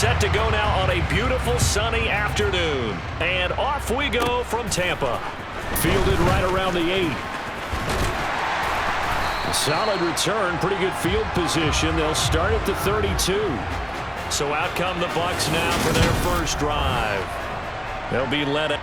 set to go now on a beautiful sunny afternoon. And off we go from Tampa. Fielded right around the 8. A solid return, pretty good field position. They'll start at the 32. So out come the Bucs now for their first drive. They'll be led at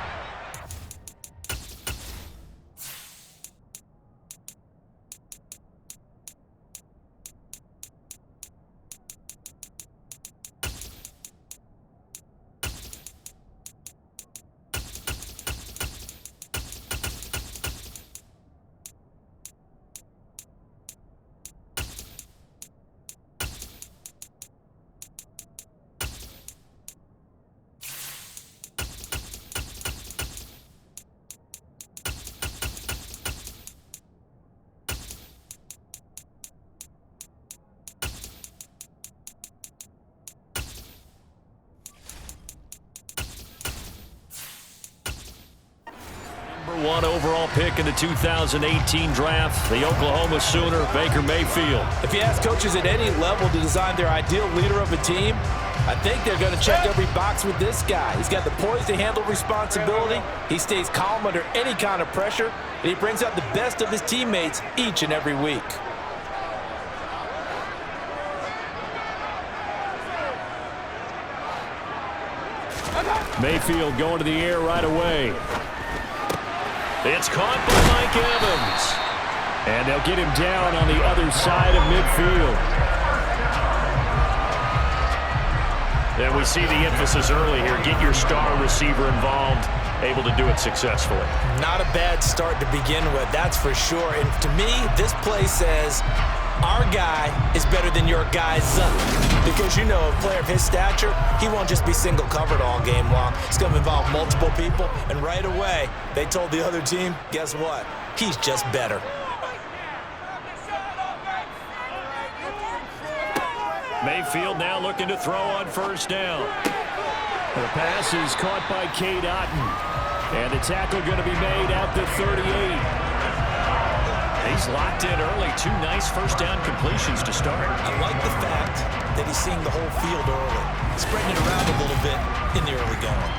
#1 overall pick in the 2018 draft, the Oklahoma Sooner, Baker Mayfield. If you ask coaches at any level to design their ideal leader of a team, I think they're going to check every box with this guy. He's got the poise to handle responsibility. He stays calm under any kind of pressure, and he brings out the best of his teammates each and every week. Mayfield going to the air right away. It's caught by Mike Evans. And they'll get him down on the other side of midfield. And we see the emphasis early here. Get your star receiver involved, able to do it successfully. Not a bad start to begin with, that's for sure. And to me, this play says our guy is better than your guy's son. Because you know, a player of his stature, he won't just be single covered all game long. It's going to involve multiple people. And right away, they told the other team, guess what? He's just better. Mayfield now looking to throw on first down. The pass is caught by Cade Otton. And the tackle going to be made at the 38. He's locked in early. 2 nice first down completions to start. I like the fact that he's seeing the whole field early, spreading it around a little bit in the early going.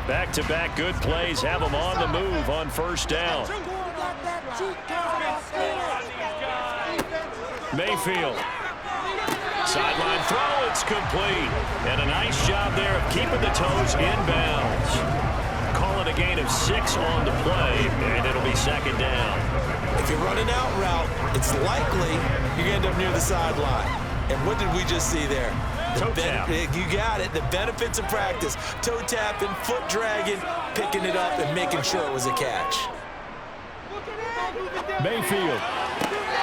Back-to-back good plays have him on the move on first down. Mayfield. Sideline throw, it's complete. And a nice job there of keeping the toes inbounds. Call it a gain of 6 on the play, and it'll be second down. If you're running out route, it's likely you're going to end up near the sideline. And what did we just see there? Toe tap. You got it. The benefits of practice. Toe tapping, foot dragging, picking it up, and making sure it was a catch. Mayfield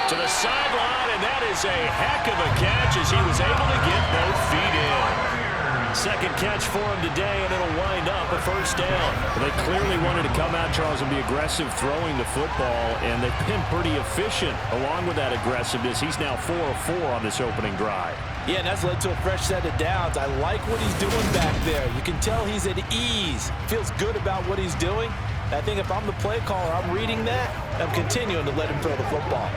to the sideline, and that is a heck of a catch as he was able to get both feet in. Second catch for him today, and it'll wind up a first down. They clearly wanted to come out, Charles, and be aggressive throwing the football, and they've been pretty efficient along with that aggressiveness. He's now 4 of 4 on this opening drive. Yeah, and that's led to a fresh set of downs. I like what he's doing back there. You can tell he's at ease. Feels good about what he's doing. I think if I'm the play caller, I'm reading that. I'm continuing to let him throw the football.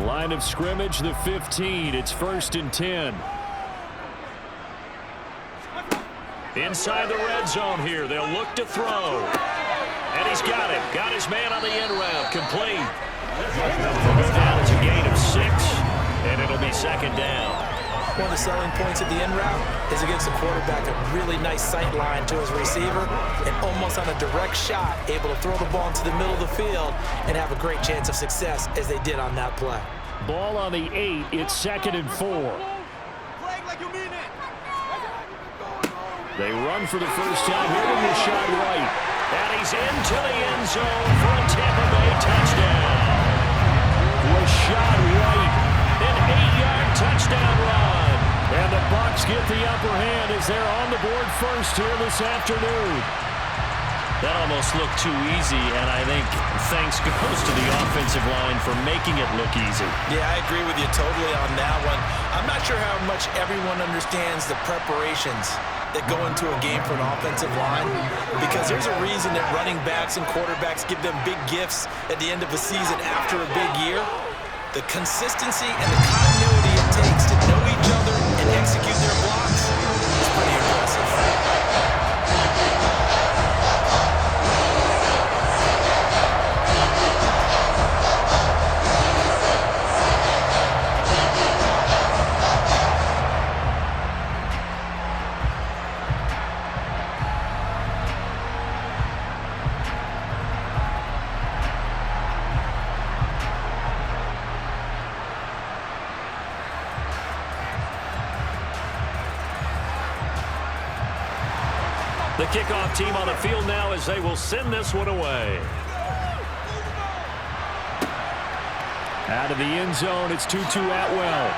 Line of scrimmage, the 15. It's 1st and 10. Inside the red zone here. They'll look to throw. And he's got it. Got his man on the end route. Complete. Go down. It's a gain of 6. And it'll be second down. One of the selling points of the end route is against the quarterback, a really nice sight line to his receiver, and almost on a direct shot, able to throw the ball into the middle of the field and have a great chance of success as they did on that play. Ball on the 8. It's 2nd and 4. They run for the first time here to Rashad White. And he's into the end zone for a Tampa Bay touchdown. Rashad White, an 8-yard touchdown run. And the Bucs get the upper hand as they're on the board first here this afternoon. That almost looked too easy, and I think thanks goes to the offensive line for making it look easy. Yeah, I agree with you totally on that one. I'm not sure how much everyone understands the preparations that go into a game for an offensive line, because there's a reason that running backs and quarterbacks give them big gifts at the end of a season after a big year. The consistency and the continuity it takes to know each other and execute their blocks is pretty impressive. The kickoff team on the field now as they will send this one away. Out of the end zone, it's 2-2 Atwell.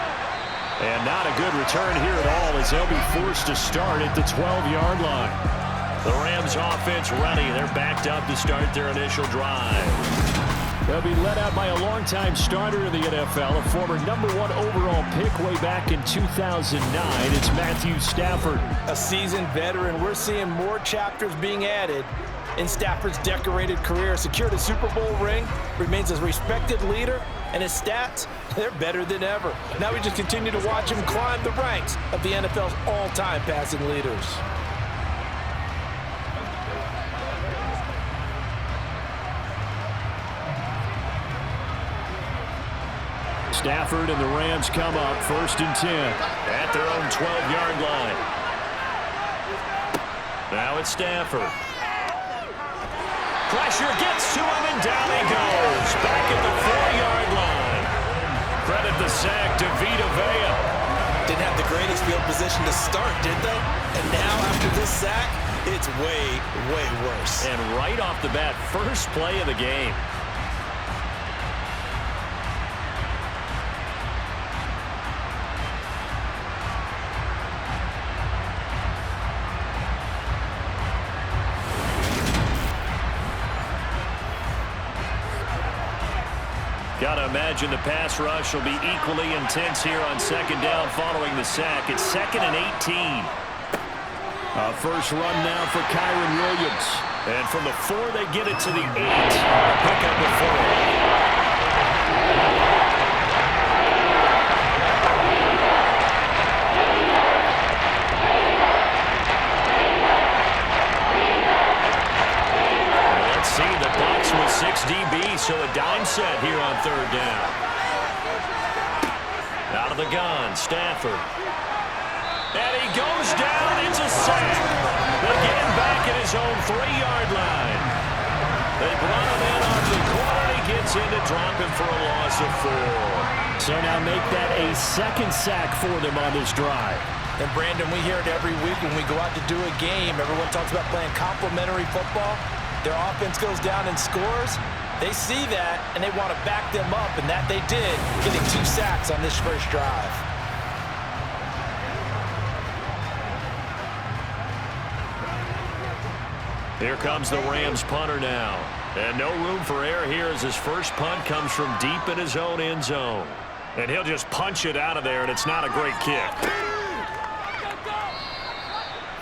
And not a good return here at all as they'll be forced to start at the 12-yard line. The Rams offense ready. They're backed up to start their initial drive. They'll be led out by a longtime starter in the NFL, a former #1 overall pick way back in 2009. It's Matthew Stafford. A seasoned veteran. We're seeing more chapters being added in Stafford's decorated career. Secured a Super Bowl ring, remains a respected leader, and his stats, they're better than ever. Now we just continue to watch him climb the ranks of the NFL's all-time passing leaders. Stafford and the Rams come up 1st and 10 at their own 12-yard line. Now it's Stafford. Pressure gets to him and down he goes. Back at the 4-yard line. Credit the sack to Vita Vea. Didn't have the greatest field position to start, did they? And now after this sack, it's way, way worse. And right off the bat, first play of the game. Gotta imagine the pass rush will be equally intense here on 2nd down following the sack. It's 2nd and 18. First run now for Kyron Williams. And from the 4, they get it to the 8. Pick up the 4. With 6 DB, so a dime set here on 3rd down. Out of the gun, Stafford. And he goes down. It's a sack. They get him back at his own 3-yard line. They brought him in off the corner. He gets in to drop him for a loss of 4. So now make that a 2nd sack for them on this drive. And Brandon, we hear it every week when we go out to do a game. Everyone talks about playing complementary football. Their offense goes down and scores. They see that, and they want to back them up, and that they did, getting 2 sacks on this first drive. Here comes the Rams punter now. And no room for error here as his first punt comes from deep in his own end zone. And he'll just punch it out of there, and it's not a great kick.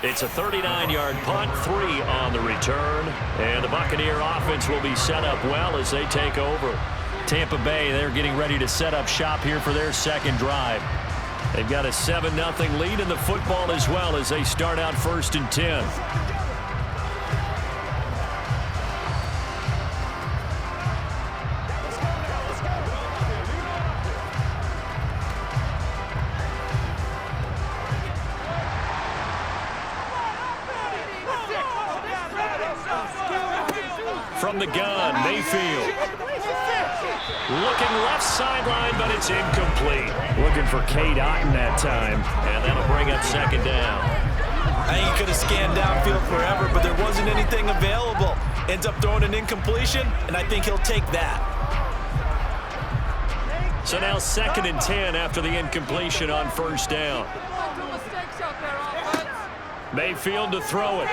It's a 39-yard punt, 3 on the return. And the Buccaneer offense will be set up well as they take over. Tampa Bay, they're getting ready to set up shop here for their 2nd drive. They've got a 7-0 lead in the football as well as they start out 1st and 10. From the gun, Mayfield. Looking left sideline, but it's incomplete. Looking for Cade Otton that time. And that'll bring up 2nd down. I think he could have scanned downfield forever, but there wasn't anything available. Ends up throwing an incompletion, and I think he'll take that. So now 2nd and 10 after the incompletion on 1st down. Mayfield to throw it.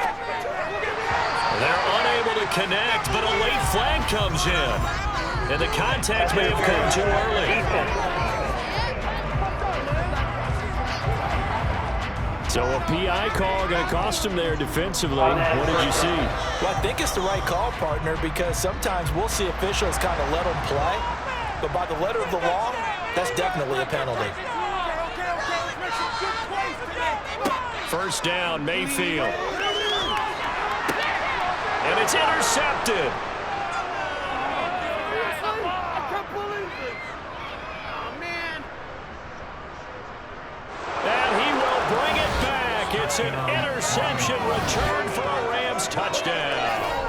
They're unable to connect, but a late flag comes in. And the contact may have come too early. So a PI call going to cost him there defensively. What did you see? Well, I think it's the right call, partner, because sometimes we'll see officials kind of let them play. But by the letter of the law, that's definitely a penalty. First down, Mayfield. And it's intercepted. It's an interception return for a Rams touchdown.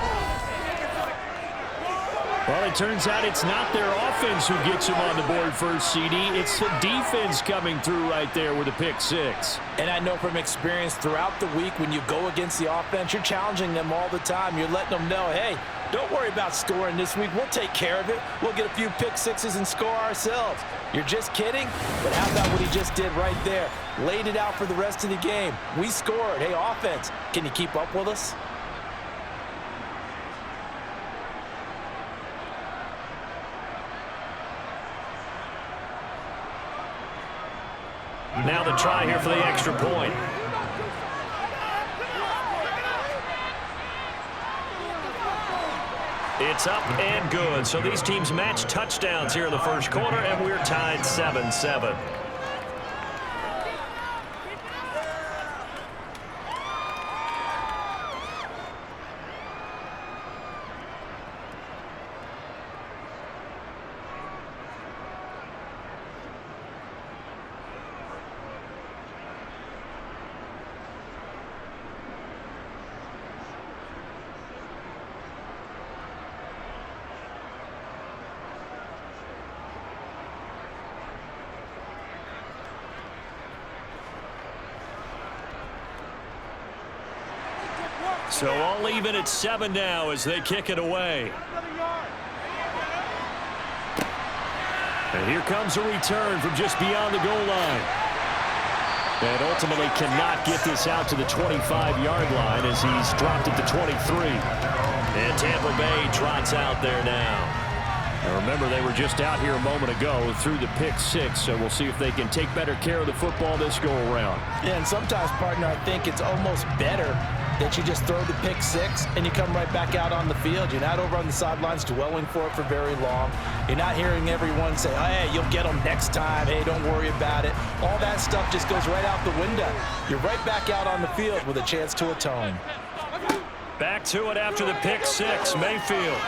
Well, it turns out it's not their offense who gets them on the board first, CD. It's the defense coming through right there with a pick six. And I know from experience throughout the week when you go against the offense, you're challenging them all the time. You're letting them know, hey, don't worry about scoring this week. We'll take care of it. We'll get a few pick sixes and score ourselves. You're just kidding? But how about what he just did right there? Laid it out for the rest of the game. We scored. Hey, offense, can you keep up with us? Now the try here for the extra point. It's up and good. So these teams match touchdowns here in the first quarter, and we're tied 7-7. So all even at 7 now as they kick it away. And here comes a return from just beyond the goal line. And ultimately cannot get this out to the 25-yard line as he's dropped it to 23. And Tampa Bay trots out there now. Now remember, they were just out here a moment ago through the pick six, so we'll see if they can take better care of the football this go-around. Yeah, and sometimes, partner, I think it's almost better that you just throw the pick six and you come right back out on the field. You're not over on the sidelines dwelling for it for very long. You're not hearing everyone say, hey, you'll get them next time. Hey, don't worry about it. All that stuff just goes right out the window. You're right back out on the field with a chance to atone. Back to it after the pick six, Mayfield.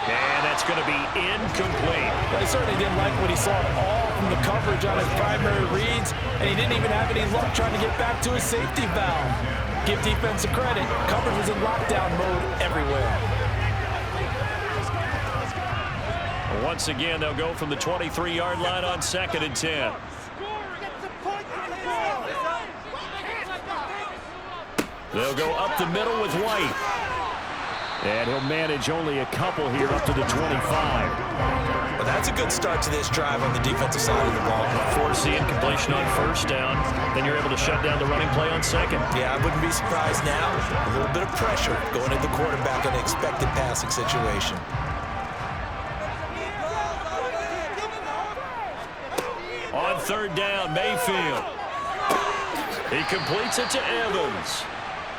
And that's going to be incomplete. Well, he certainly didn't like what he saw at all from the coverage on his primary reads, and he didn't even have any luck trying to get back to his safety valve. Give defense a credit. Coverage was in lockdown mode everywhere. Once again, they'll go from the 23-yard line on 2nd and 10. They'll go up the middle with White. And he'll manage only a couple here up to the 25. Well, that's a good start to this drive on the defensive side of the ball. Force the incompletion on first down. Then you're able to shut down the running play on second. Yeah, I wouldn't be surprised now. A little bit of pressure going at the quarterback in an expected passing situation. On 3rd down, Mayfield. He completes it to Evans.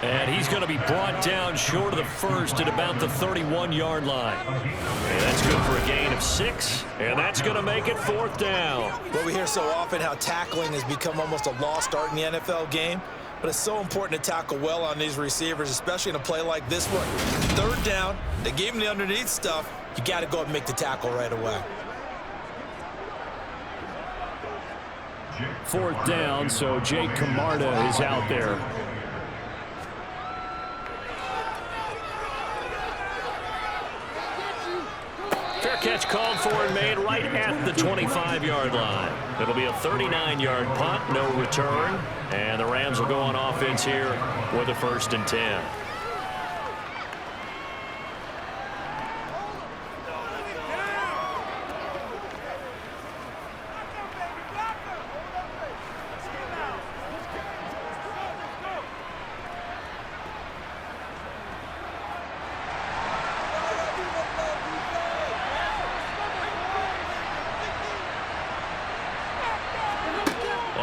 And he's going to be brought down short of the first at about the 31-yard line. And that's good for a gain of 6. And that's going to make it 4th down. Well, we hear so often how tackling has become almost a lost art in the NFL game. But it's so important to tackle well on these receivers, especially in a play like this one. 3rd down, they gave him the underneath stuff. You got to go and make the tackle right away. 4th down, so Jake Camarda is out there. Fair catch called for and made right at the 25-yard line. It'll be a 39-yard punt, no return. And the Rams will go on offense here with a 1st and 10.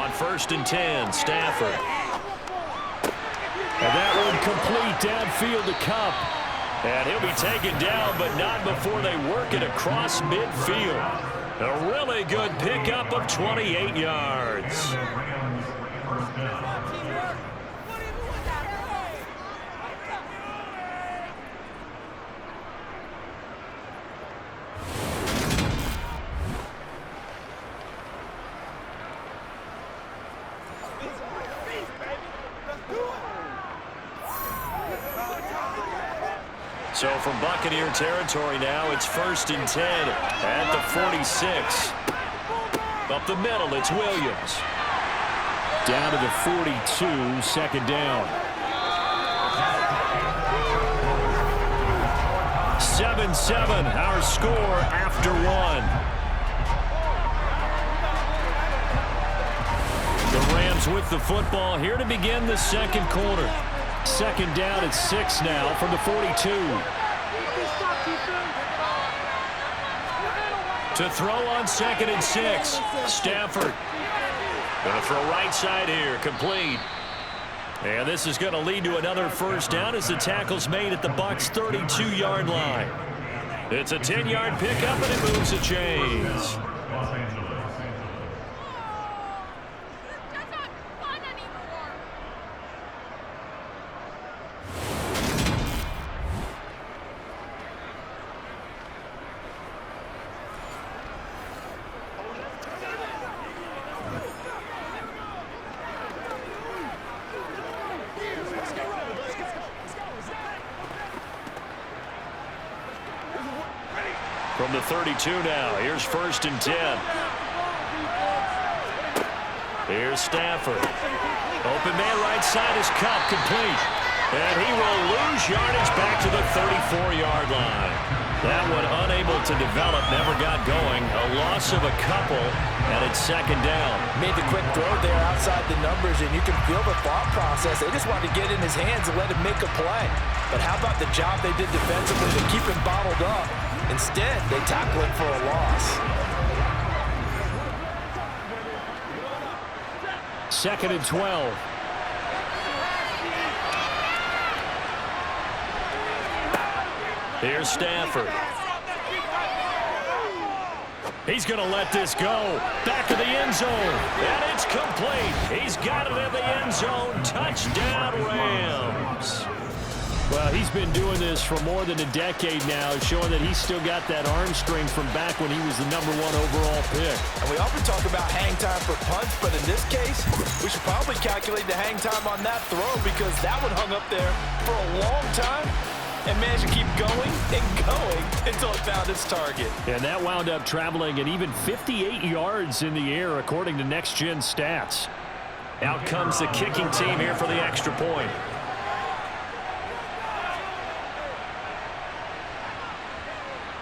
On 1st and 10, Stafford. And that one complete downfield to Kupp. And he'll be taken down, but not before they work it across midfield. A really good pickup of 28 yards. So from Buccaneer territory now, it's 1st and 10 at the 46. Up the middle, it's Williams. Down to the 42, second down. 7-7, our score after one. The Rams with the football here to begin the second quarter. Second down at 6 now from the 42. To throw on 2nd and 6. Stafford. Going to throw right side here. Complete. And this is going to lead to another first down as the tackle's made at the Bucs' 32-yard line. It's a 10-yard pickup, and it moves the chains. From the 32 now, here's 1st and 10. Here's Stafford. Open man right side is Kupp, complete. And he will lose yardage back to the 34-yard line. That one unable to develop, never got going. A loss of a couple, and it's second down. Made the quick throw there outside the numbers, and you can feel the thought process. They just wanted to get in his hands and let him make a play. But how about the job they did defensively to keep him bottled up? Instead, they tackle him for a loss. 2nd and 12. Here's Stafford. He's going to let this go. Back to the end zone. And it's complete. He's got it in the end zone. Touchdown, Rams. Well, he's been doing this for more than a decade now, showing that he's still got that arm strength from back when he was the #1 overall pick. And we often talk about hang time for punts, but in this case, we should probably calculate the hang time on that throw because that one hung up there for a long time and managed to keep going and going until it found its target. And that wound up traveling at even 58 yards in the air, according to Next Gen Stats. Out comes the kicking team here for the extra point.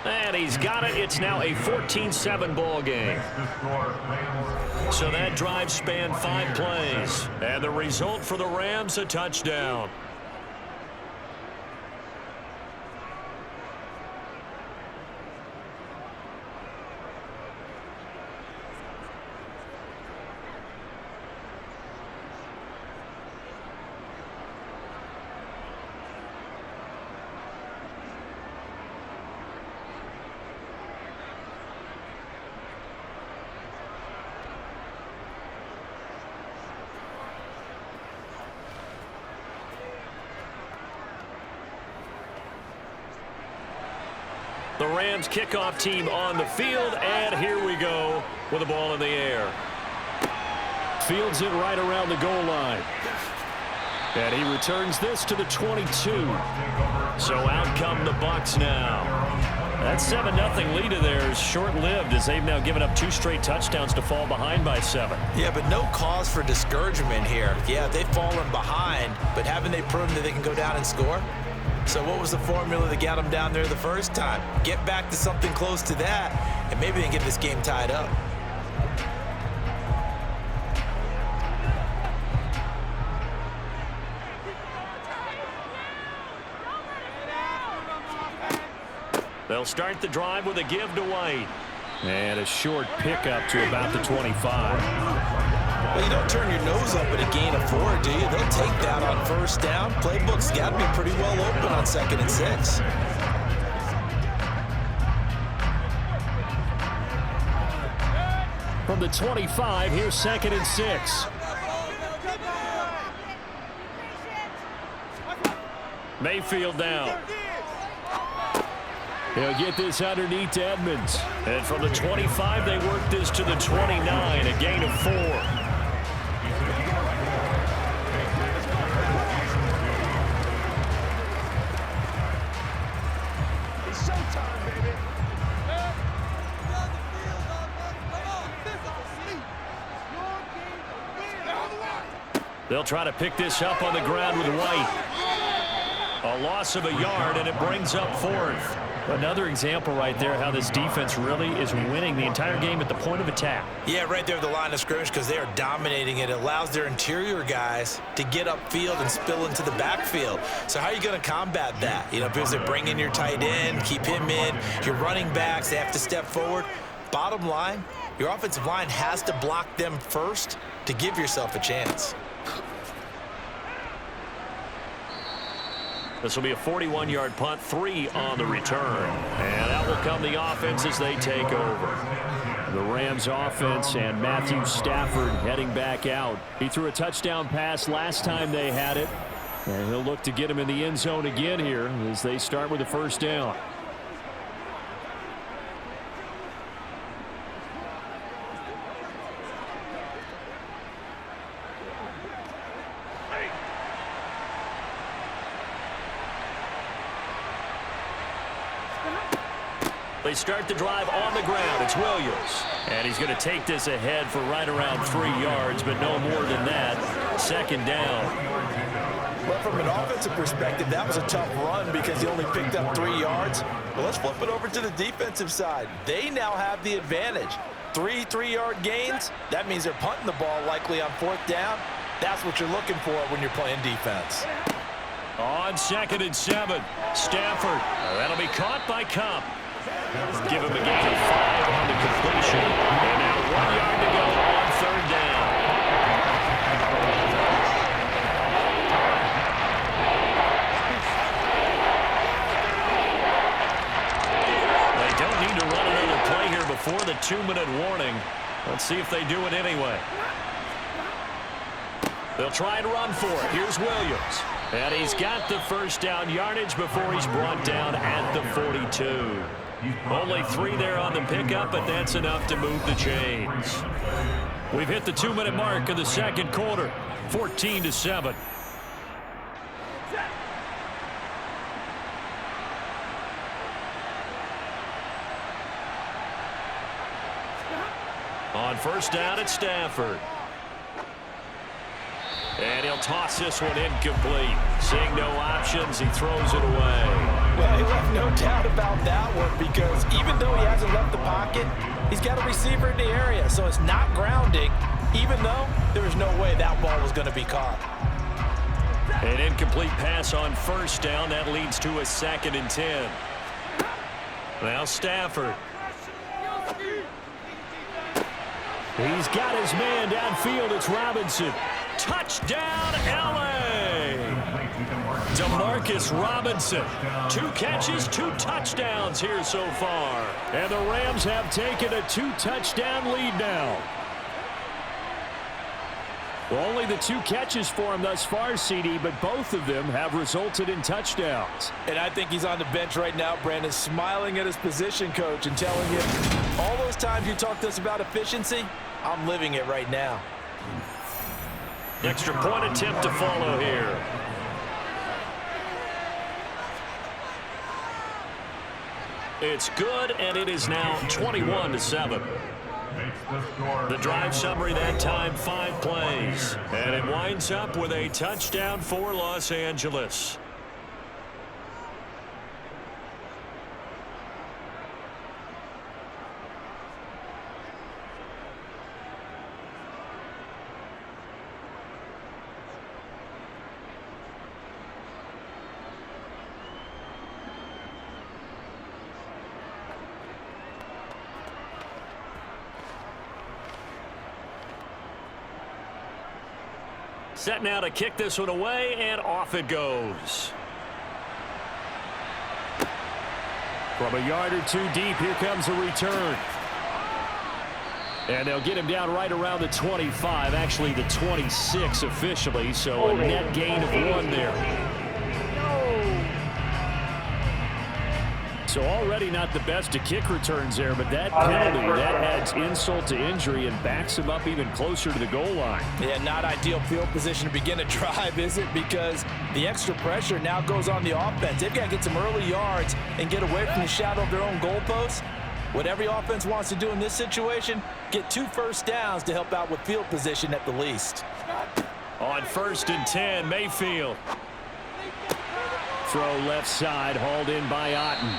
And he's got it. It's now a 14-7 ball game. So that drive spanned 5 plays. And the result for the Rams, a touchdown. The Rams kickoff team on the field, and here we go with the ball in the air. Fields it right around the goal line. And he returns this to the 22. So out come the Bucs now. That 7-0 lead of theirs short-lived as they've now given up 2 straight touchdowns to fall behind by 7. Yeah, but no cause for discouragement here. Yeah, they've fallen behind, but haven't they proven that they can go down and score? So what was the formula that got them down there the first time? Get back to something close to that, and maybe they can get this game tied up. They'll start the drive with a give to White. And a short pickup to about the 25. Well, you don't turn your nose up at a gain of 4, do you? They'll take that on first down. Playbook's got to be pretty well open on 2nd and 6. From the 25, here's 2nd and 6. Mayfield down. He'll get this underneath to Edmonds. And from the 25, they work this to the 29, a gain of 4. It's showtime, baby. They'll try to pick this up on the ground with White. A loss of a yard, and it brings up 4th. Another example right there how this defense really is winning the entire game at the point of attack. Yeah, right there at the line of scrimmage because they are dominating it. It allows their interior guys to get upfield and spill into the backfield. So how are you going to combat that? You know, because they bring in your tight end, keep him in, your running backs, they have to step forward. Bottom line, your offensive line has to block them first to give yourself a chance. This will be a 41-yard punt, 3 on the return. And out will come the offense as they take over. The Rams offense and Matthew Stafford heading back out. He threw a touchdown pass last time they had it. And he'll look to get him in the end zone again here as they start with the first down. They start the drive on the ground. It's Williams. And he's going to take this ahead for right around 3 yards, but no more than that. 2nd down. Well, from an offensive perspective, that was a tough run because he only picked up 3 yards. But let's flip it over to the defensive side. They now have the advantage. 3 3-yard gains. That means they're punting the ball likely on 4th down. That's what you're looking for when you're playing defense. On 2nd and 7, Stafford. That'll be caught by Cup. Give him a gain of 5 on the completion. And now 1 yard to go on 3rd down. They don't need to run another play here before the 2-minute warning. Let's see if they do it anyway. They'll try and run for it. Here's Williams. And he's got the first down yardage before he's brought down at the 42. Only 3 there on the pickup, but that's enough to move the chains. We've hit the 2-minute mark of the 2nd quarter, 14-7. On first down, it's Stafford. And he'll toss this one incomplete. Seeing no options, he throws it away. Well, he left no doubt about that one because even though he hasn't left the pocket, he's got a receiver in the area, so it's not grounding, even though there was no way that ball was going to be caught. An incomplete pass on first down. That leads to a 2nd and 10. Now Stafford. He's got his man downfield. It's Robinson. Touchdown, L.A. Demarcus Robinson. 2 catches, 2 touchdowns here so far. And the Rams have taken a 2-touchdown lead now. Well, only the 2 catches for him thus far, CD, but both of them have resulted in touchdowns. And I think he's on the bench right now, Brandon, smiling at his position coach and telling him, all those times you talked to us about efficiency, I'm living it right now. Extra point attempt to follow here. It's good, and it is now 21-7. The drive summary that time, 5 plays. And it winds up with a touchdown for Los Angeles. Set now to kick this one away, and off it goes. From a yard or two deep, here comes a return. And they'll get him down right around the 25, actually the 26 officially, so a net gain of 1 there. So already not the best of kick returns there, but that penalty, that adds insult to injury and backs him up even closer to the goal line. Yeah, not ideal field position to begin a drive, is it? Because the extra pressure now goes on the offense. They've got to get some early yards and get away from the shadow of their own goalposts. What every offense wants to do in this situation, get 2 first downs to help out with field position at the least. On 1st and 10, Mayfield. Throw left side, hauled in by Otten.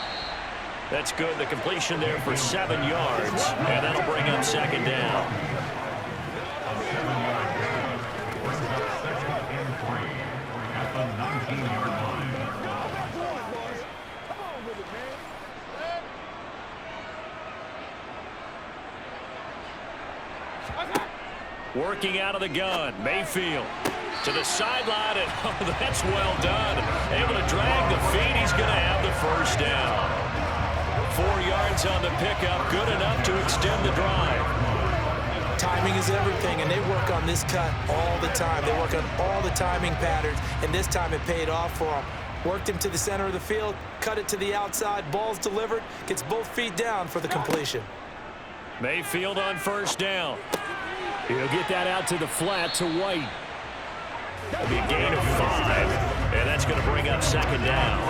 That's good. The completion there for 7 yards, and that'll bring up 2nd down. Working out of the gun, Mayfield to the sideline, and oh, that's well done. Able to drag the feet. He's going to have the 1st down. 4 yards on the pickup, good enough to extend the drive. Timing is everything, and they work on this cut all the time. They work on all the timing patterns, and this time it paid off for them. Worked him to the center of the field, cut it to the outside, ball's delivered, gets both feet down for the completion. Mayfield on 1st down. He'll get that out to the flat to White. That'll be a gain of 5, and that's going to bring up 2nd down.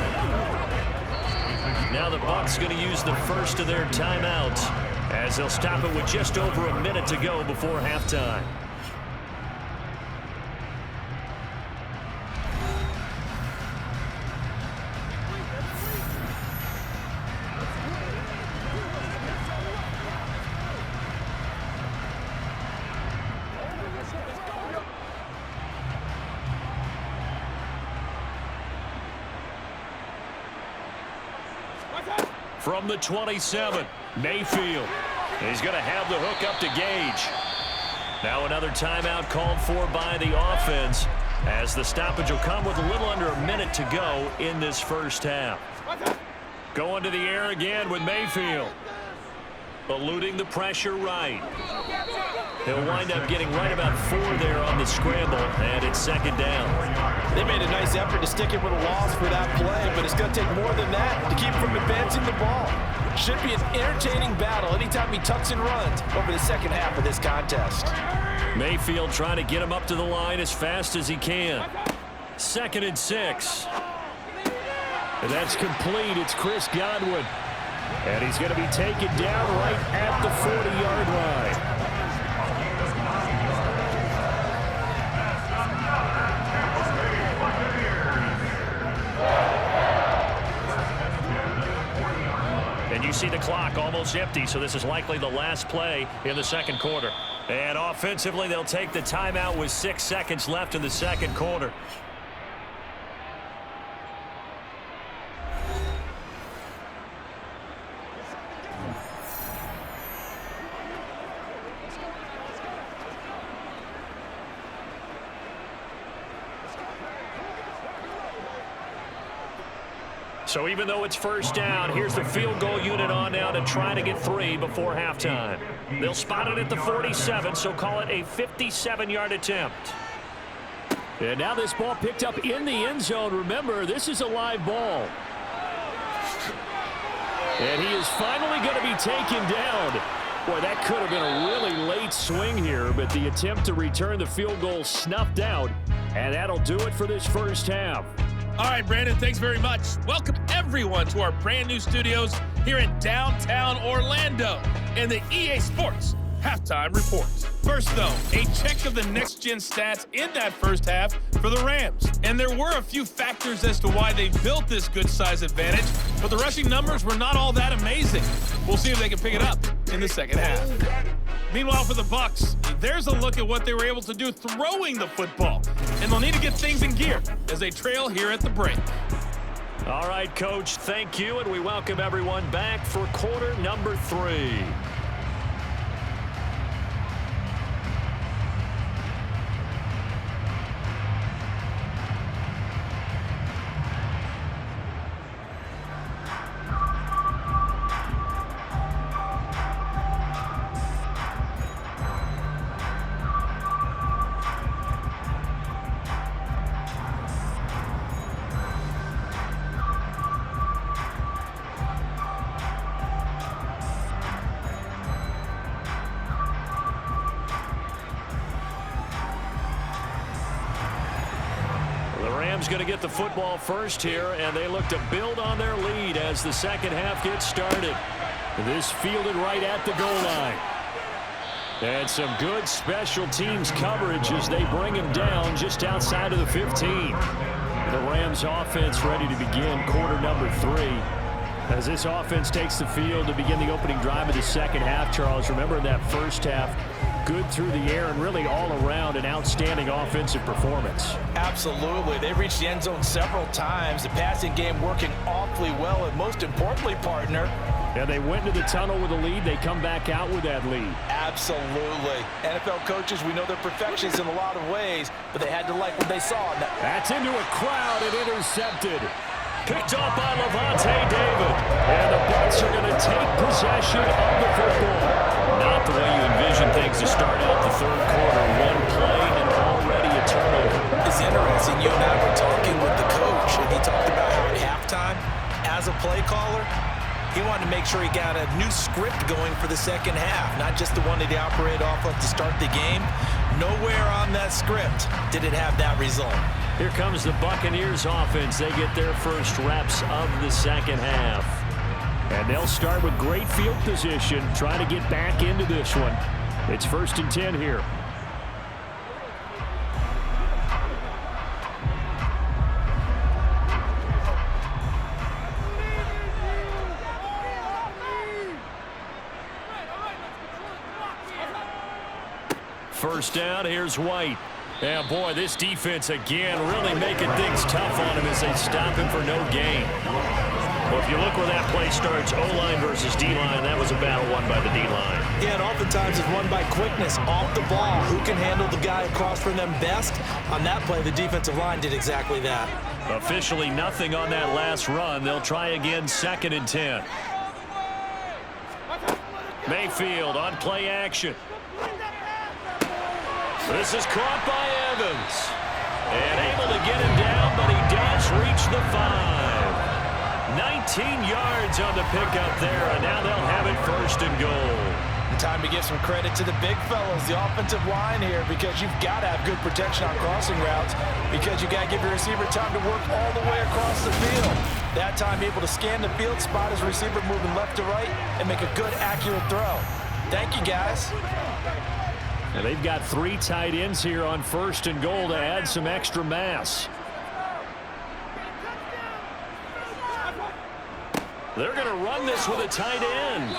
Now the Bucs going to use the first of their timeouts as they'll stop it with just over a minute to go before halftime. From the 27, Mayfield. He's going to have the hook up to Gage. Now another timeout called for by the offense as the stoppage will come with a little under a minute to go in this 1st half. Going to the air again with Mayfield. Eluding the pressure right. He'll wind up getting right about 4 there on the scramble, and it's 2nd down. They made a nice effort to stick him with a loss for that play, but it's going to take more than that to keep him from advancing the ball. Should be an entertaining battle anytime he tucks and runs over the 2nd half of this contest. Mayfield trying to get him up to the line as fast as he can. 2nd and 6. And that's complete. It's Chris Godwin. And he's going to be taken down right at the 40-yard line. And you see the clock almost empty, so this is likely the last play in the 2nd quarter. And offensively, they'll take the timeout with 6 seconds left in the 2nd quarter. So even though it's 1st down, here's the field goal unit on now to try to get 3 before halftime. They'll spot it at the 47, so call it a 57-yard attempt. And now this ball picked up in the end zone. Remember, this is a live ball. And he is finally going to be taken down. Boy, that could have been a really late swing here, but the attempt to return the field goal snuffed out. And that'll do it for this 1st half. All right, Brandon, thanks very much. Welcome, everyone, to our brand-new studios here in downtown Orlando in the EA Sports Halftime Report. First, though, a check of the next-gen stats in that 1st half for the Rams. And there were a few factors as to why they built this good-size advantage, but the rushing numbers were not all that amazing. We'll see if they can pick it up in the 2nd half. Meanwhile, for the Bucs, there's a look at what they were able to do throwing the football. And they'll need to get things in gear as they trail here at the break. All right, Coach, thank you, and we welcome everyone back for quarter number 3. Rams going to get the football first here, and they look to build on their lead as the second half gets started. This fielded right at the goal line. And some good special teams coverage as they bring him down just outside of the 15. The Rams offense ready to begin quarter number 3. As this offense takes the field to begin the opening drive of the second half, Charles, remember in that first half, good through the air and really all around an outstanding offensive performance. Absolutely. They reached the end zone several times. The passing game working awfully well, and most importantly, partner, yeah, they went into the tunnel with a lead. They come back out with that lead. Absolutely. NFL coaches, we know they're perfectionists in a lot of ways, but they had to like what they saw. That's into a crowd and intercepted. Picked off by Levante David. And the Bucs are going to take possession of the football. Not the way you envision things to start out the third quarter. One play and already a turnover. It's interesting. You and I were talking with the coach, and he talked about how at halftime, as a play caller, he wanted to make sure he got a new script going for the second half, not just the one that he operated off of to start the game. Nowhere on that script did it have that result. Here comes the Buccaneers offense. They get their first reps of the second half. And they'll start with great field position, try to get back into this one. It's 1st and 10 here. First down, here's White. Yeah, boy, this defense again really making things tough on him as they stop him for no gain. Well, if you look where that play starts, O-line versus D-line, that was a battle won by the D-line. Yeah, and oftentimes it's won by quickness off the ball. Who can handle the guy across from them best? On that play, the defensive line did exactly that. Officially nothing on that last run. They'll try again 2nd and 10. Mayfield on play action. This is caught by Evans. And able to get him down, but he does reach the 5. 19 yards on the pickup there, and now they'll have it 1st and goal. Time to give some credit to the big fellas, the offensive line here, because you've got to have good protection on crossing routes, because you got to give your receiver time to work all the way across the field. That time able to scan the field, spot his receiver moving left to right, and make a good, accurate throw. Thank you, guys. And they've got 3 tight ends here on 1st and goal to add some extra mass. They're going to run this with a tight end.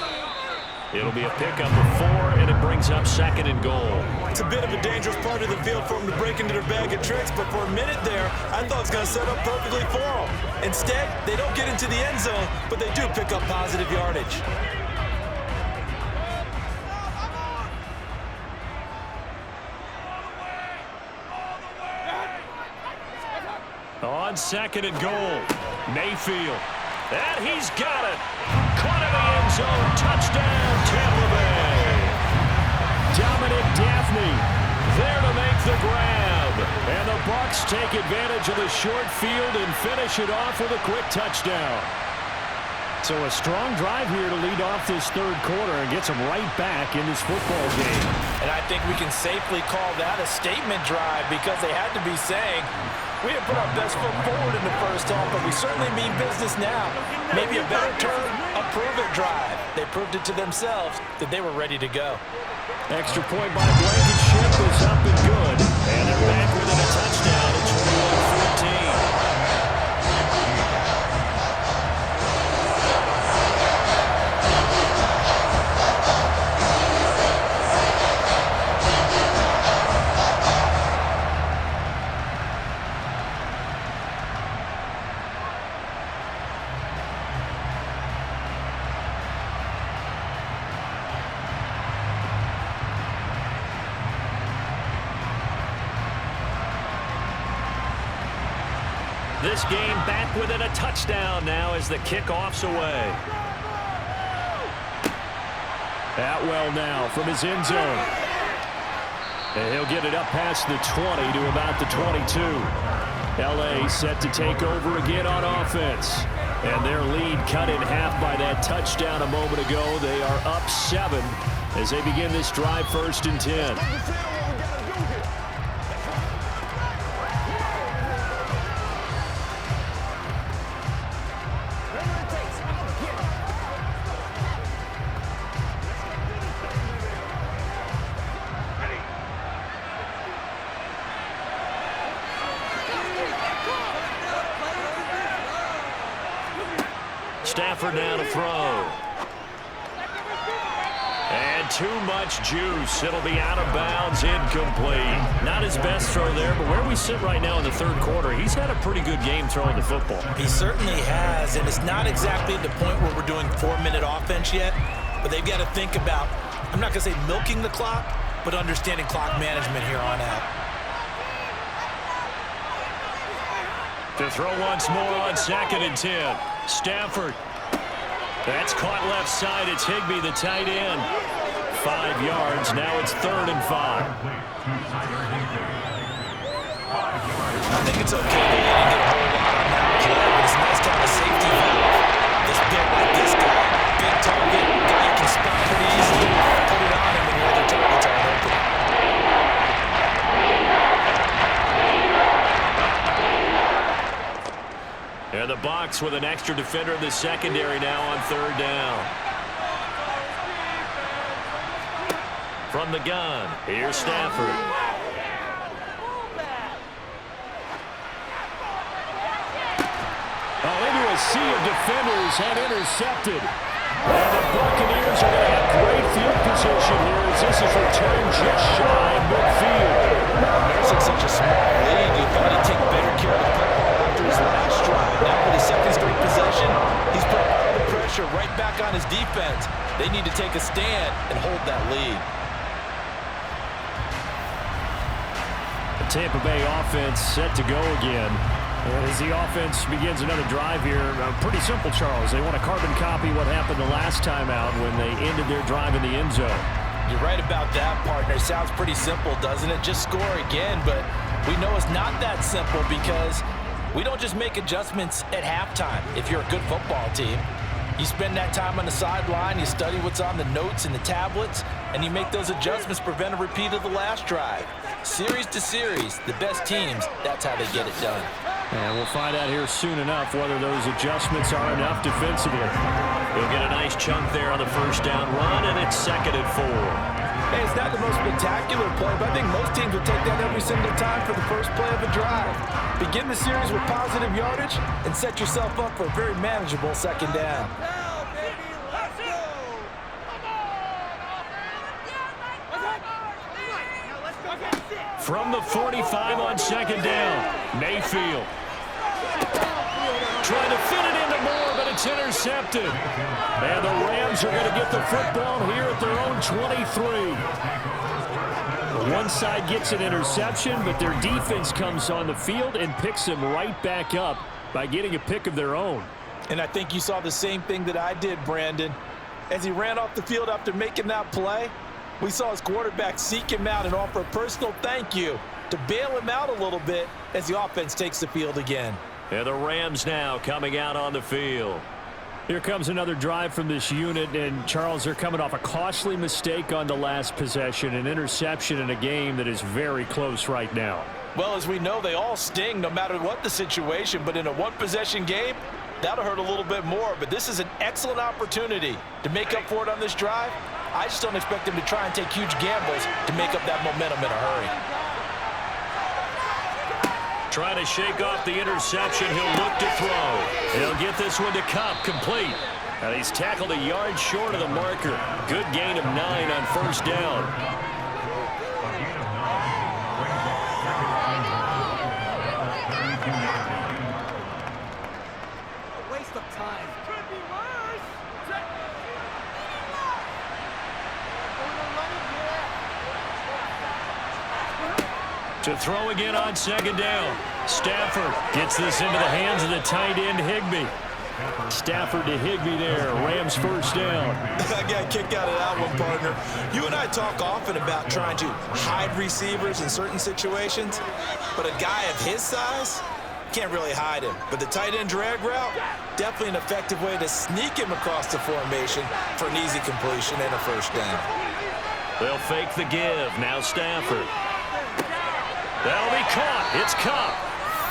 It'll be a pickup of 4, and it brings up 2nd and goal. It's a bit of a dangerous part of the field for them to break into their bag of tricks, but for a minute there, I thought it was going to set up perfectly for them. Instead, they don't get into the end zone, but they do pick up positive yardage. On 2nd and goal, Mayfield. And he's got it. Caught in the end zone. Touchdown, Tampa Bay. Dominic Daphne there to make the grab. And the Bucs take advantage of the short field and finish it off with a quick touchdown. So a strong drive here to lead off this third quarter and gets them right back in this football game. And I think we can safely call that a statement drive, because they had to be saying, we didn't put our best foot forward in the first half, but we certainly mean business now. Maybe a better term, a prove-it drive. They proved it to themselves that they were ready to go. Extra point by Blankenship is up and good. And they're back within a touchdown at 21-14. This game back within a touchdown now as the kickoff's away. Atwell now from his end zone. And he'll get it up past the 20 to about the 22. L.A. set to take over again on offense. And their lead cut in half by that touchdown a moment ago. They are up 7 as they begin this drive 1st and 10. Stafford now to throw. And too much juice. It'll be out of bounds, incomplete. Not his best throw there, but where we sit right now in the third quarter, he's had a pretty good game throwing the football. He certainly has, and it's not exactly at the point where we're doing 4-minute offense yet, but they've got to think about, I'm not going to say milking the clock, but understanding clock management here on out. To throw once more on 2nd and 10. Stafford. That's caught left side. It's Higbee, the tight end. 5 yards. Now it's 3rd and 5. I think it's okay that he didn't get a whole lot on that play, but it's nice to have a safety valve. This big like this guy. Big target. Guy you can spot pretty easily. Put it on him and the other targets aren't open. And the Bucs with an extra defender in the secondary now on 3rd down. From the gun, here's Stafford. Into a sea of defenders and intercepted. And the Buccaneers are going to have great field position here as this is returned just shy of midfield. Nursing such a small lead, you thought he'd take better care of the football after his last drive. Now for the second straight possession, he's put all the pressure right back on his defense. They need to take a stand and hold that lead. The Tampa Bay offense set to go again. As the offense begins another drive here, pretty simple, Charles. They want to carbon copy what happened the last time out when they ended their drive in the end zone. You're right about that, partner. Sounds pretty simple, doesn't it? Just score again, but we know it's not that simple because we don't just make adjustments at halftime. If you're a good football team, you spend that time on the sideline, you study what's on the notes and the tablets, and you make those adjustments, prevent a repeat of the last drive. Series to series, the best teams, that's how they get it done. And we'll find out here soon enough whether those adjustments are enough defensively. He'll get a nice chunk there on the first down run, and it's 2nd and 4. Hey, it's not the most spectacular play, but I think most teams will take that every single time for the first play of a drive. Begin the series with positive yardage and set yourself up for a very manageable 2nd down. From the 45 on 2nd down, Mayfield. Trying to fit it into Moore, but it's intercepted. And the Rams are going to get the football here at their own 23. One side gets an interception, but their defense comes on the field and picks them right back up by getting a pick of their own. And I think you saw the same thing that I did, Brandon. As he ran off the field after making that play, we saw his quarterback seek him out and offer a personal thank you to bail him out a little bit as the offense takes the field again. And the Rams now coming out on the field. Here comes another drive from this unit, and Charles, they're coming off a costly mistake on the last possession, an interception in a game that is very close right now. Well, as we know, they all sting no matter what the situation, but in a one-possession game, that'll hurt a little bit more. But this is an excellent opportunity to make up for it on this drive. I just don't expect him to try and take huge gambles to make up that momentum in a hurry. Trying to shake off the interception. He'll look to throw. He'll get this one to Cup, complete. And he's tackled a yard short of the marker. Good gain of 9 on first down. Waste of time. Could be worse. To throw again on 2nd down. Stafford gets this into the hands of the tight end, Higbee. Stafford to Higbee there. Rams first down. I got a kick out of that one, partner. You and I talk often about trying to hide receivers in certain situations, but a guy of his size can't really hide him. But the tight end drag route, definitely an effective way to sneak him across the formation for an easy completion and a first down. They'll fake the give. Now Stafford. That'll be caught. It's Cup.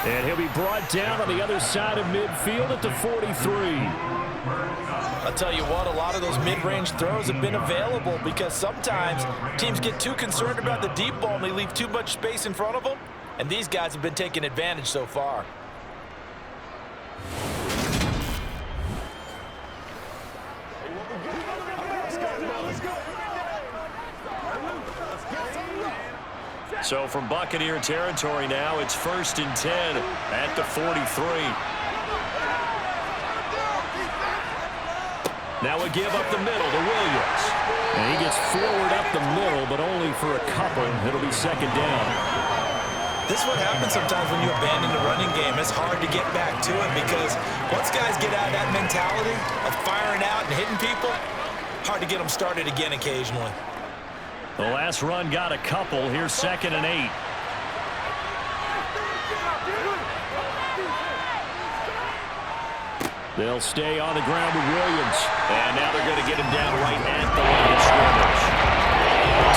And he'll be brought down on the other side of midfield at the 43. I'll tell you what, a lot of those mid-range throws have been available because sometimes teams get too concerned about the deep ball and they leave too much space in front of them, and these guys have been taking advantage so far. So from Buccaneer territory now, it's 1st and 10 at the 43. Now a give up the middle to Williams. And he gets forward up the middle, but only for a couple. It'll be 2nd down. This is what happens sometimes when you abandon the running game. It's hard to get back to it because once guys get out of that mentality of firing out and hitting people, hard to get them started again occasionally. The last run got a couple. Here's 2nd and 8. They'll stay on the ground with Williams. And now they're going to get him down right at the line of scrimmage.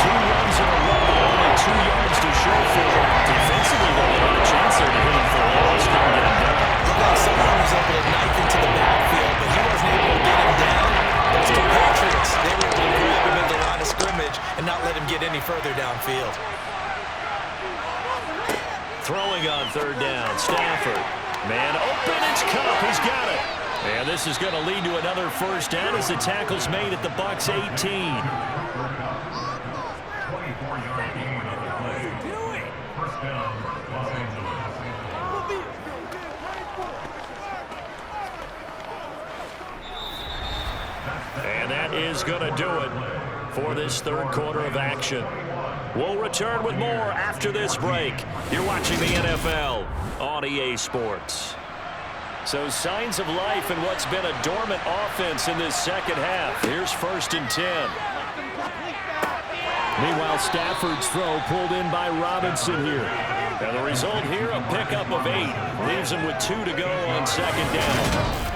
2 runs in a row, only 2 yards to show for him. Defensively, though, they had a chance there to hit him for a loss. Couldn't get him down. Looked like someone was able to knife into the backfield, but he wasn't able to get him down. Those compatriots, they were able to grab him into the line of scrimmage and not let him get any further downfield. Throwing on 3rd down, Stafford. Man open, it's Cup. He's got it. And this is going to lead to another 1st down as the tackle's made at the Bucs 18. And that is going to do it for this 3rd quarter of action. We'll return with more after this break. You're watching the NFL on EA Sports. So signs of life in what's been a dormant offense in this 2nd half. Here's 1st and 10. Meanwhile, Stafford's throw pulled in by Robinson here. And the result here, a pickup of 8. Leaves him with 2 to go on 2nd down.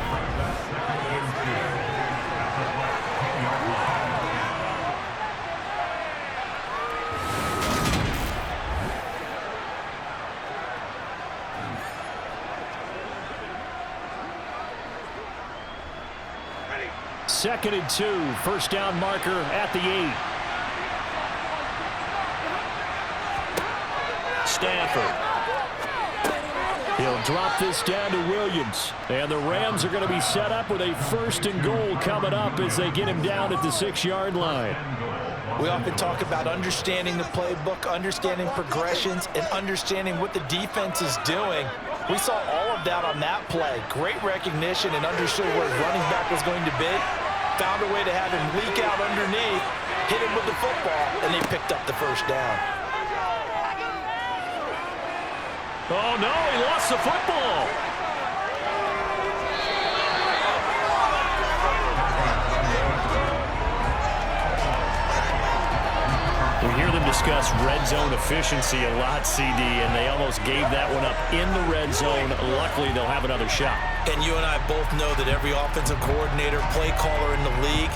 Second and 2, 1st down marker at the 8. Stafford. He'll drop this down to Williams. And the Rams are going to be set up with a 1st and goal coming up as they get him down at the 6-yard line. We often talk about understanding the playbook, understanding progressions, and understanding what the defense is doing. We saw all of that on that play. Great recognition and understood where his running back was going to be. Found a way to have him leak out underneath, hit him with the football, and they picked up the 1st down. Oh, no, he lost the football. We hear them discuss red zone efficiency a lot, CD, and they almost gave that one up in the red zone. Luckily, they'll have another shot. And you and I both know that every offensive coordinator, play caller in the league,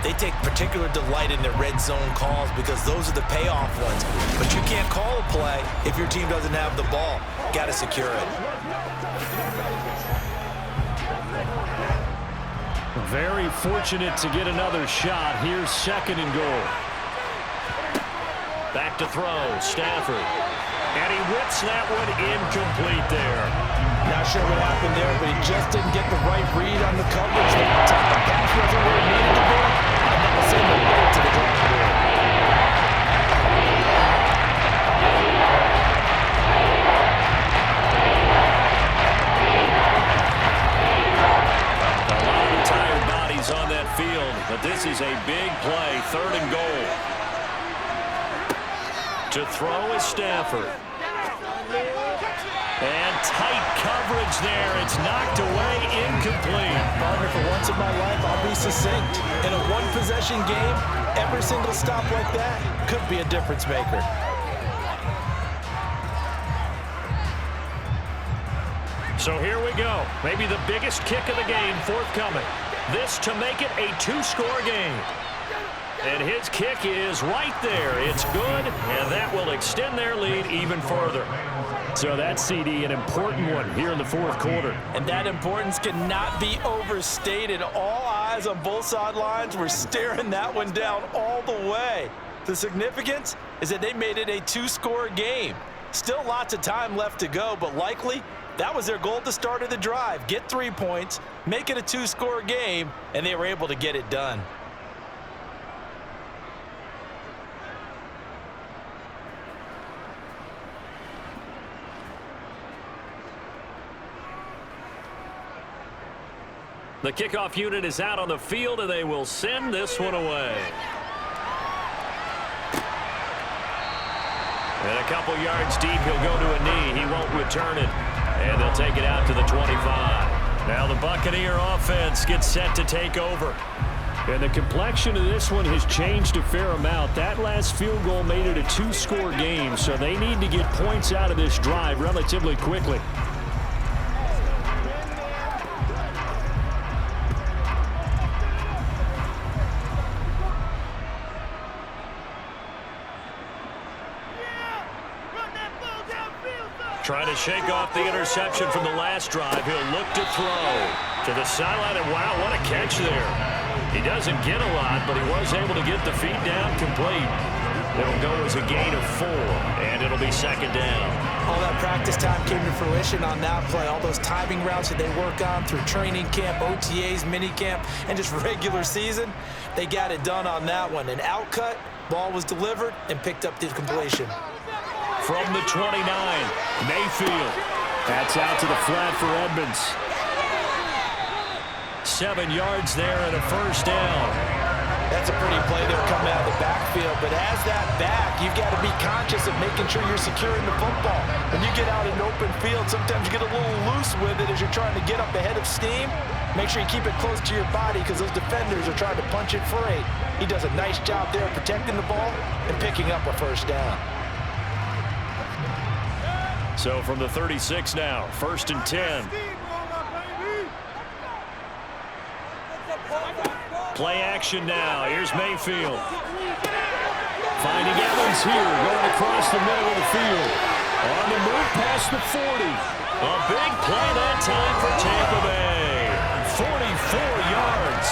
they take particular delight in their red zone calls because those are the payoff ones. But you can't call a play if your team doesn't have the ball. Got to secure it. Very fortunate to get another shot. Here's 2nd and goal. Back to throw, Stafford. And he whips that one incomplete there. Not sure what happened there, but he just didn't get the right read on the coverage. The pass wasn't where it needed to be, and that will send him right to the drawing board. A lot of tired bodies on that field, but this is a big play, 3rd and goal. To throw is Stafford. And tight coverage there. It's knocked away, incomplete. Partner, for once in my life, I'll be succinct. In a one-possession game, every single stop like that could be a difference maker. So here we go. Maybe the biggest kick of the game forthcoming. This to make it a 2-score game. And his kick is right there. It's good, and that will extend their lead even further. So that's, CD, an important one here in the 4th quarter. And that importance cannot be overstated. All eyes on both sidelines were staring that one down all the way. The significance is that they made it a 2-score game. Still lots of time left to go, but likely that was their goal at the start of the drive. Get 3 points, make it a 2-score game, and they were able to get it done. The kickoff unit is out on the field, and they will send this one away. And a couple yards deep, he'll go to a knee. He won't return it. And they'll take it out to the 25. Now the Buccaneer offense gets set to take over. And the complexion of this one has changed a fair amount. That last field goal made it a 2-score game, so they need to get points out of this drive relatively quickly. Trying to shake off the interception from the last drive. He'll look to throw to the sideline, and wow, what a catch there. He doesn't get a lot, but he was able to get the feet down complete. It'll go as a gain of 4, and it'll be second down. All that practice time came to fruition on that play. All those timing routes that they work on through training camp, OTAs, minicamp, and just regular season, they got it done on that one. An outcut, ball was delivered, and picked up the completion. From the 29, Mayfield. That's out to the flat for Edmonds. 7 yards there and a first down. That's a pretty play there coming out of the backfield, but as that back, you've got to be conscious of making sure you're securing the football. When you get out in open field, sometimes you get a little loose with it as you're trying to get up ahead of steam. Make sure you keep it close to your body because those defenders are trying to punch it free. He does a nice job there protecting the ball and picking up a first down. So from the 36 now, 1st and 10. Play action now. Here's Mayfield. Finding Evans here, going across the middle of the field. On the move past the 40. A big play that time for Tampa Bay. 44 yards.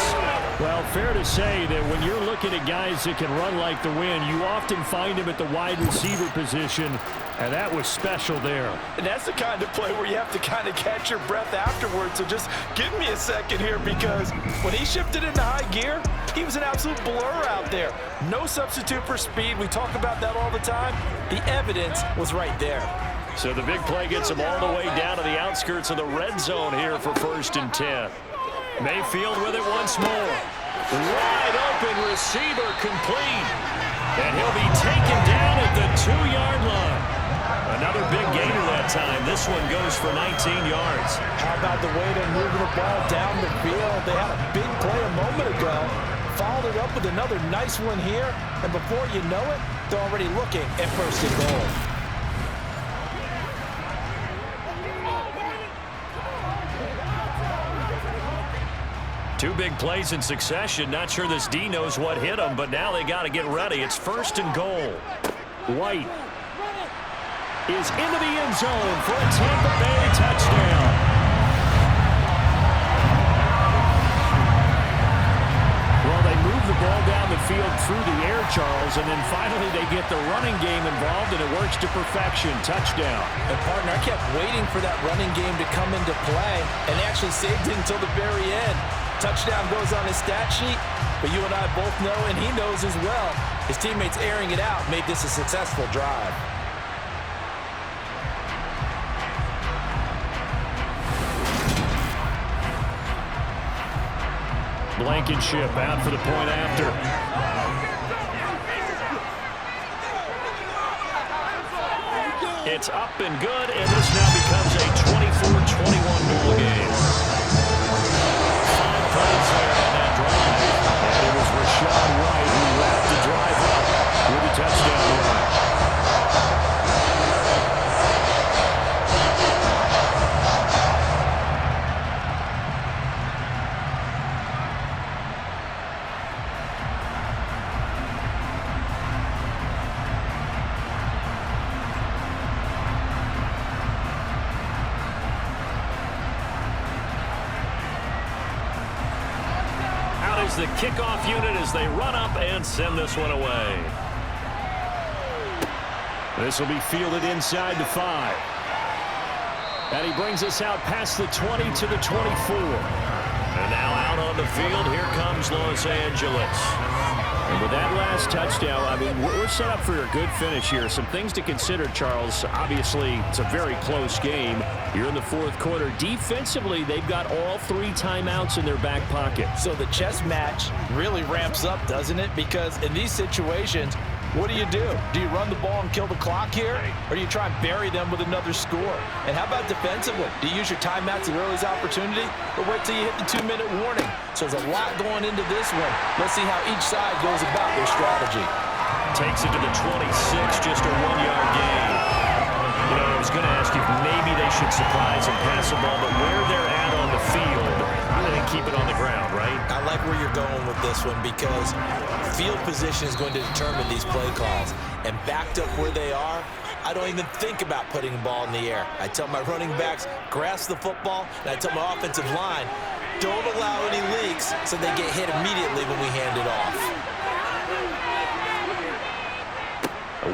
Well, fair to say that when you're looking at guys that can run like the wind, you often find them at the wide receiver position, and that was special there. And that's the kind of play where you have to kind of catch your breath afterwards. So just give me a second here, because when he shifted into high gear, he was an absolute blur out there. No substitute for speed. We talk about that all the time. The evidence was right there. So the big play gets him all the way down to the outskirts of the red zone here for 1st and 10. Mayfield with it once more. Wide open receiver complete. And he'll be taken down at the 2-yard line. Another big gainer that time. This one goes for 19 yards. How about the way they're moving the ball down the field? They had a big play a moment ago. Followed it up with another nice one here. And before you know it, they're already looking at 1st and goal. Two big plays in succession. Not sure this D knows what hit him, but now they got to get ready. It's 1st and goal. White is into the end zone for a Tampa Bay touchdown. Well, they move the ball down the field through the air, Charles, and then finally they get the running game involved, and it works to perfection. Touchdown. And, partner, I kept waiting for that running game to come into play, and they actually saved it until the very end. Touchdown goes on his stat sheet, but you and I both know, and he knows as well, his teammates airing it out made this a successful drive. Blankenship out for the point after. It's up and good, and this now becomes a 24-21 ball game. 5 plays there on that drive, and it was Rashad White who wrapped the drive up with a touchdown run. The kickoff unit as they run up and send this one away. This will be fielded inside the 5. And he brings us out past the 20 to the 24. And now out on the field, here comes Los Angeles. And with that last touchdown, I mean, we're set up for a good finish here. Some things to consider, Charles. Obviously, it's a very close game. You're in the fourth quarter. Defensively, they've got all 3 timeouts in their back pocket. So the chess match really ramps up, doesn't it? Because in these situations, what do? Do you run the ball and kill the clock here? Or do you try and bury them with another score? And how about defensively? Do you use your timeouts at earliest opportunity? Or wait till you hit the 2-minute warning? So there's a lot going into this one. Let's see how each side goes about their strategy. Takes it to the 26, just a 1-yard gain. You know, I was going to ask you if maybe they should surprise and pass the ball, but where they're at on the field, I think keep it on the ground, right? I like where you're going with this one because field position is going to determine these play calls. And backed up where they are, I don't even think about putting the ball in the air. I tell my running backs, grasp the football, and I tell my offensive line, don't allow any leaks so they get hit immediately when we hand it off.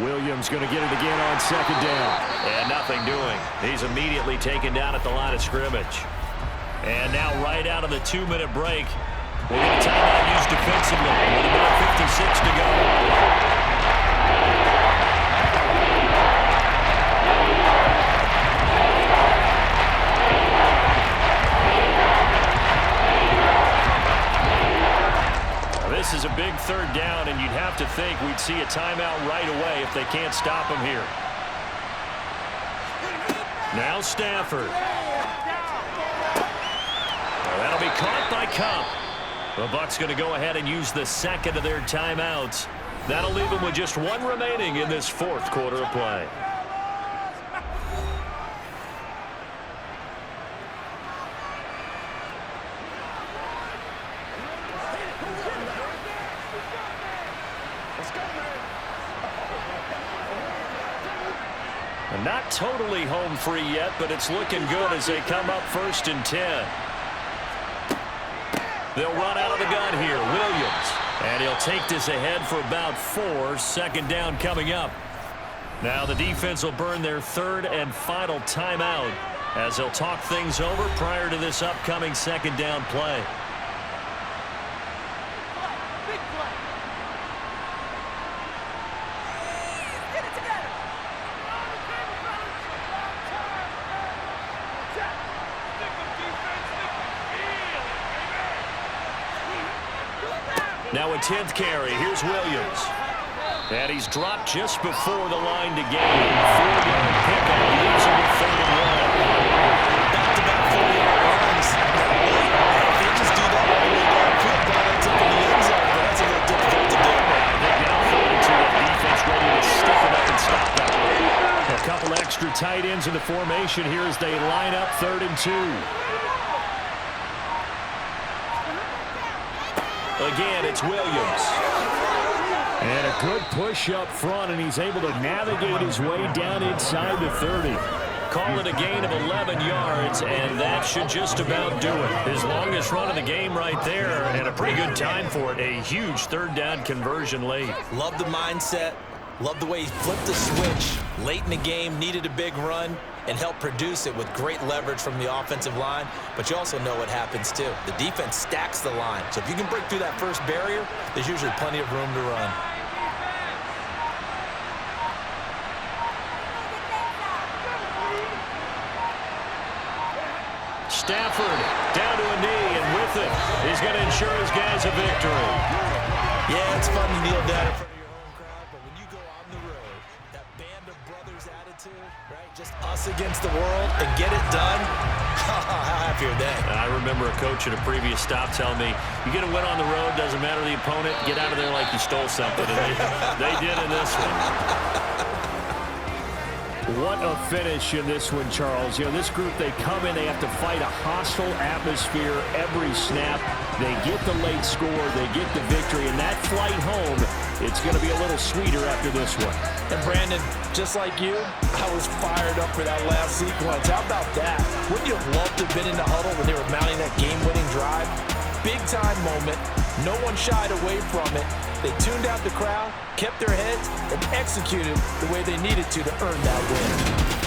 Williams going to get it again on second down. And nothing doing. He's immediately taken down at the line of scrimmage. And now right out of the 2-minute break, we'll get a timeout used defensively with about 56 to go. This is a big third down, and you'd have to think we'd see a timeout right away if they can't stop him here. Now Stafford. Well, that'll be caught by Cup. The Bucs going to go ahead and use the second of their timeouts. That'll leave them with just 1 remaining in this fourth quarter of play. Not totally home free yet, but it's looking good as they come up 1st and 10. They'll run out of the gun here. Williams. And he'll take this ahead for about 4. Second down coming up. Now the defense will burn their 3rd and final timeout as they'll talk things over prior to this upcoming second down play. Now a 10th carry. Here's Williams. And he's dropped just before the line to gain. 4-yard pickup. Leaves him with 3rd and 1. Back-to-back 4-yard runs. They just do that all the way downfield. Ball ends up in the end zone, but that's a little difficult to do. I think now 42, that defense ready to stiffen up and stop that. A couple extra tight ends in the formation here as they line up 3rd and 2. Again, it's Williams. And a good push up front, and he's able to navigate his way down inside the 30. Call it a gain of 11 yards, and that should just about do it. His longest run of the game right there, and a pretty good time for it. A huge 3rd down conversion late. Love the mindset. Love the way he flipped the switch. Late in the game, needed a big run, and helped produce it with great leverage from the offensive line. But you also know what happens, too. The defense stacks the line. So if you can break through that first barrier, there's usually plenty of room to run. Stafford down to a knee, and with it, he's going to ensure his guys a victory. Yeah, it's fun to kneel down in front of your home crowd, but when you go on the road, that band of brothers attitude, right? Just us against the world and get it done. How happy are they? I remember a coach at a previous stop telling me, you get a win on the road, doesn't matter the opponent, get out of there like you stole something. And they did in this one. What a finish in this one, Charles. You know, this group, they come in, they have to fight a hostile atmosphere every snap. They get the late score, they get the victory, and that flight home, it's going to be a little sweeter after this one. And Brandon, just like you, I was fired up for that last sequence. How about that? Wouldn't you have loved to have been in the huddle when they were mounting that game-winning drive? Big-time moment. No one shied away from it. They tuned out the crowd, kept their heads, and executed the way they needed to earn that win.